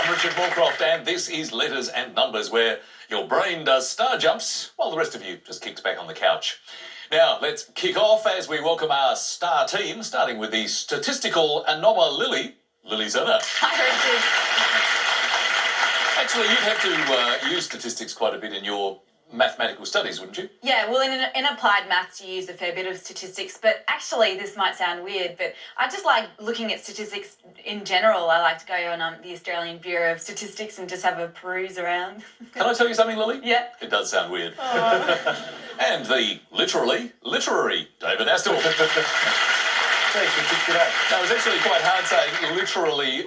I'm Richard Morecroft, and this is Letters and Numbers, where your brain does star jumps while the rest of you just kicks back on the couch. Now, let's kick off as we welcome our star team, starting with the statistical anomaly, Lily Serna. Hi, Richard. Actually, you'd have to use statistics quite a bit in your mathematical studies, wouldn't you? Yeah, well, in applied maths, you use a fair bit of statistics, but actually, this might sound weird, but I just like looking at statistics in general. I like to go on the Australian Bureau of Statistics and just have a peruse around. Can I tell you something, Lily? Yeah. It does sound weird. And the literary David Astle. Thanks, Richard. G'day. Now, it's actually quite hard saying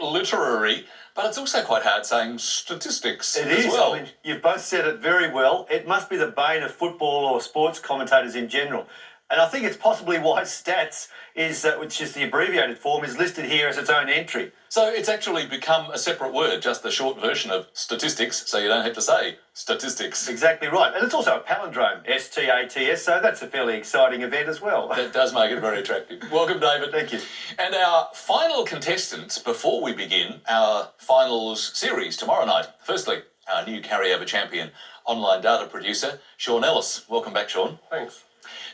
literary, but it's also quite hard saying statistics as well. I mean, you've both said it very well. It must be the bane of football or sports commentators in general. And I think it's possibly why stats is, which is the abbreviated form, is listed here as its own entry. So it's actually become a separate word, just the short version of statistics, so you don't have to say statistics. Exactly right. And it's also a palindrome, S-T-A-T-S, so that's a fairly exciting event as well. That does make it very attractive. Welcome, David. Thank you. And our final contestants, before we begin our finals series tomorrow night. Firstly, our new carryover champion, online data producer, Sean Ellis. Welcome back, Sean. Thanks.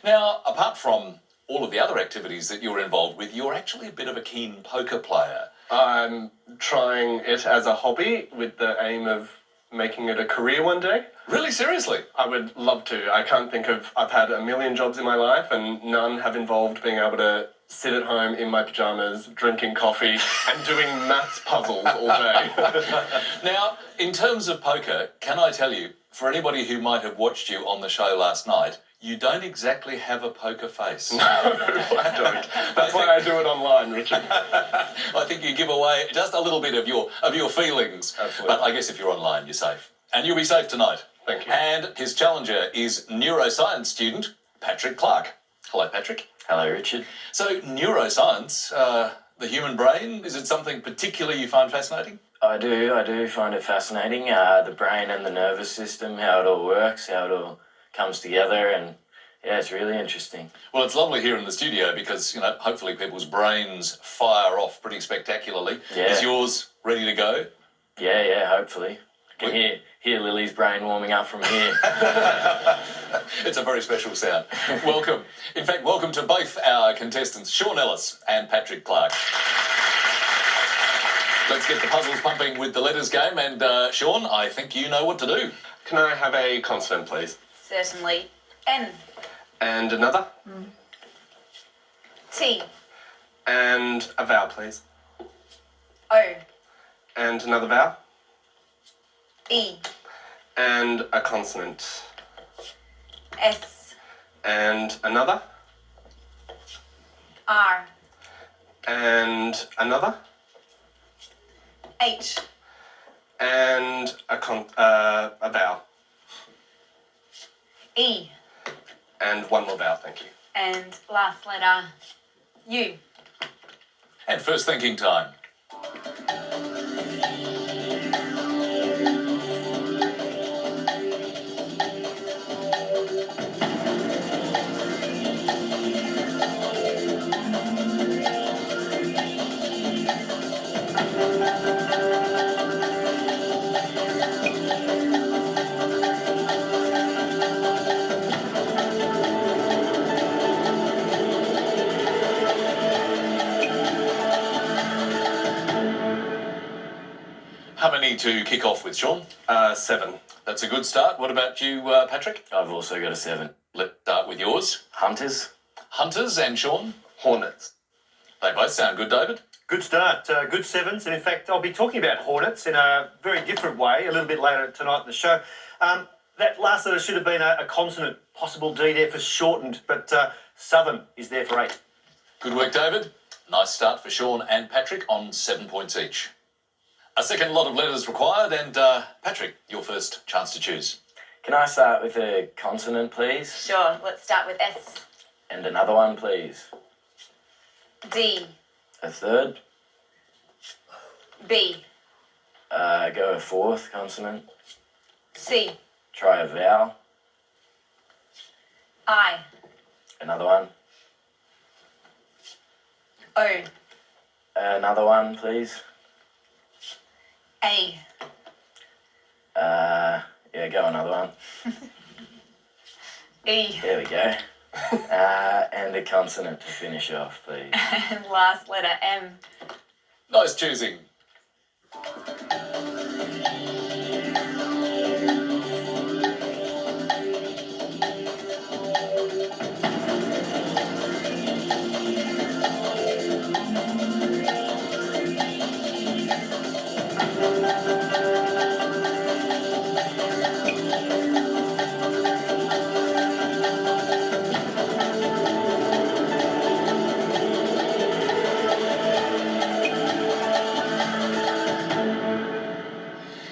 Now, apart from all of the other activities that you're involved with, you're actually a bit of a keen poker player. I'm trying it as a hobby with the aim of making it a career one day. Really, seriously? I would love to. I can't think of... I've had a million jobs in my life and none have involved being able to sit at home in my pyjamas, drinking coffee and doing maths puzzles all day. Now, in terms of poker, can I tell you, for anybody who might have watched you on the show last night, you don't exactly have a poker face. No, I don't. That's why I do it online, Richard. I think you give away just a little bit of your feelings. Absolutely. But I guess if you're online, you're safe. And you'll be safe tonight. Thank you. And his challenger is neuroscience student Patrick Clark. Hello, Patrick. Hello, Richard. So, neuroscience, the human brain, is it something particularly you find fascinating? I do find it fascinating. The brain and the nervous system, how it all works, how it all comes together, and yeah, it's really interesting. Well, it's lovely here in the studio because, you know, hopefully people's brains fire off pretty spectacularly. Yeah. Is yours ready to go? Yeah, hopefully. I can hear Lily's brain warming up from here. It's a very special sound. Welcome. In fact, welcome to both our contestants, Sean Ellis and Patrick Clark. Let's get the puzzles pumping with the letters game, and Sean, I think you know what to do. Can I have a consonant, please? Certainly. N. And another? T. And a vowel, please. O. And another vowel? E. And a consonant. S. And another? R. And another? H. And a vowel. E. And one more vowel, thank you. And last letter, U. And first thinking time. How many to kick off with, Sean? 7. That's a good start. What about you, Patrick? I've also got a 7. Let's start with yours. Hunters. Hunters and Sean? Hornets. They both sound good, David. Good start, good 7s. And in fact, I'll be talking about hornets in a very different way a little bit later tonight in the show. That last letter should have been a consonant, possible D there for shortened, but southern is there for 8. Good work, David. Nice start for Sean and Patrick on 7 points each. A second lot of letters required, and Patrick, your first chance to choose. Can I start with a consonant, please? Sure, let's start with S. And another one, please. D. A third. B. Go a fourth consonant. C. Try a vowel. I. Another one. O. Another one, please. A. Yeah, go another one. E. There we go. And a consonant to finish off, please. And last letter M. Nice choosing.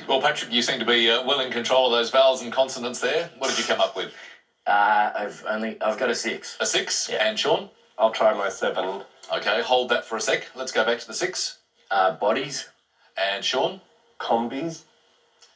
Well, Patrick, you seem to be well in control of those vowels and consonants there. What did you come up with? I've got a 6. A 6? Yeah. And Sean? I'll try my 7. Okay, hold that for a sec. Let's go back to the 6. Bodies. And Sean? Combis.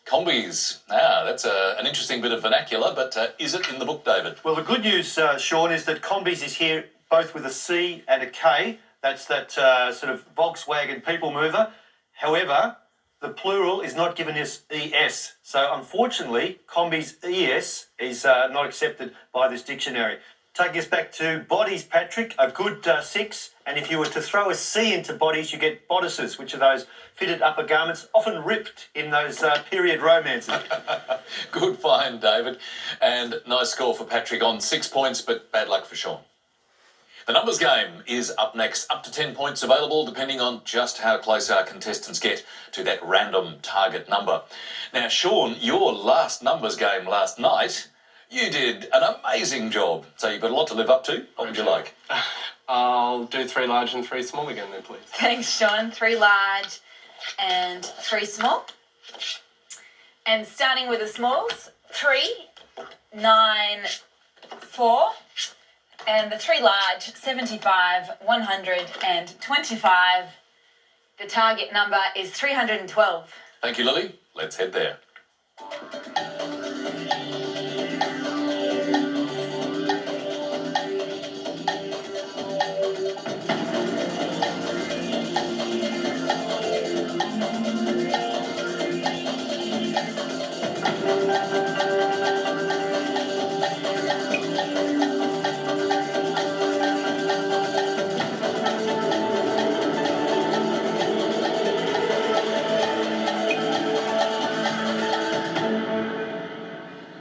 Combis. Now, that's an interesting bit of vernacular, but is it in the book, David? Well, the good news, Sean, is that combis is here both with a C and a K. That's that sort of Volkswagen people mover. However, the plural is not given as ES. So, unfortunately, combis ES is not accepted by this dictionary. Taking us back to bodies, Patrick, a good 6. And if you were to throw a C into bodies, you get bodices, which are those fitted upper garments, often ripped in those period romances. Good find, David. And nice score for Patrick on 6 points, but bad luck for Sean. The numbers game is up next. Up to 10 points available, depending on just how close our contestants get to that random target number. Now, Sean, your last numbers game last night, you did an amazing job. So you've got a lot to live up to. What would you like? I'll do 3 large and 3 small again then, please. Thanks, Sean. 3 large and 3 small. And starting with the smalls, 3, 9, 4. And the 3 large, 75, 125. The target number is 312. Thank you, Lily. Let's head there.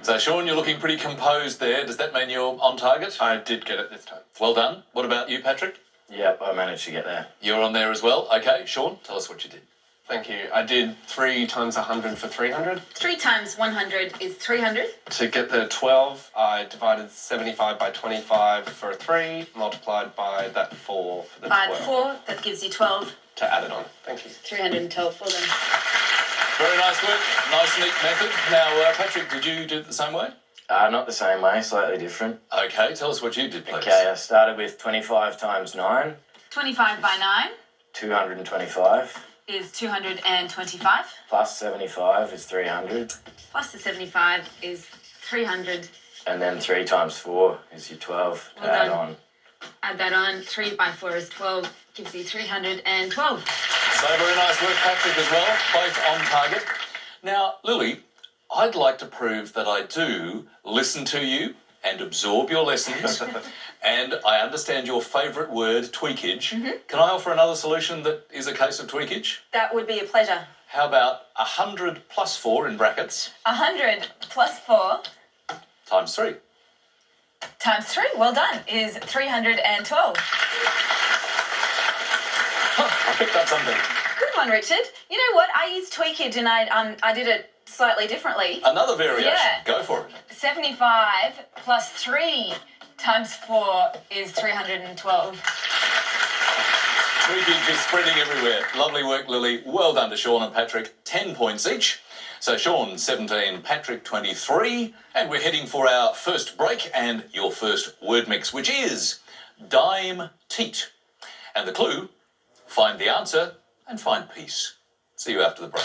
So, Sean, you're looking pretty composed there. Does that mean you're on target? I did get it this time. Well done. What about you, Patrick? Yep, I managed to get there. You're on there as well. Okay, Sean, tell us what you did. Thank you. I did 3 times 100 for 300. 3 times 100 is 300. To get the 12, I divided 75 by 25 for a 3, multiplied by that 4 for the 12. By 4, that gives you 12. To add it on. Thank you. 312. Well done. Very nice work. Nice, neat method. Now, Patrick, did you do it the same way? Not the same way, slightly different. Okay, tell us what you did, please. Okay, I started with 25 times 9, 25 by 9 225, is 225. plus 75 is 300, Plus the 75 is 300. and then 3 times 4 is your 12 to Well add done. on. Add that on. 3 by 4 is 12. Gives you 312. So very nice work, Patrick, as well. Both on target. Now, Lily, I'd like to prove that I do listen to you and absorb your lessons. And I understand your favourite word, tweakage. Can I offer another solution that is a case of tweakage? That would be a pleasure. How about 100 plus 4 in brackets 100 plus 4 times 3? times 3, well done, is 312. I picked up something. Good one, Richard. You know what? I used tweakage and I did it slightly differently. Another variation. Yeah. Go for it. 75 plus 3 times 4 is 312. Leakage is spreading everywhere. Lovely work, Lily. Well done to Sean and Patrick. 10 points each. So Sean, 17, Patrick, 23. And we're heading for our first break and your first word mix, which is dime teat. And the clue, find the answer and find peace. See you after the break.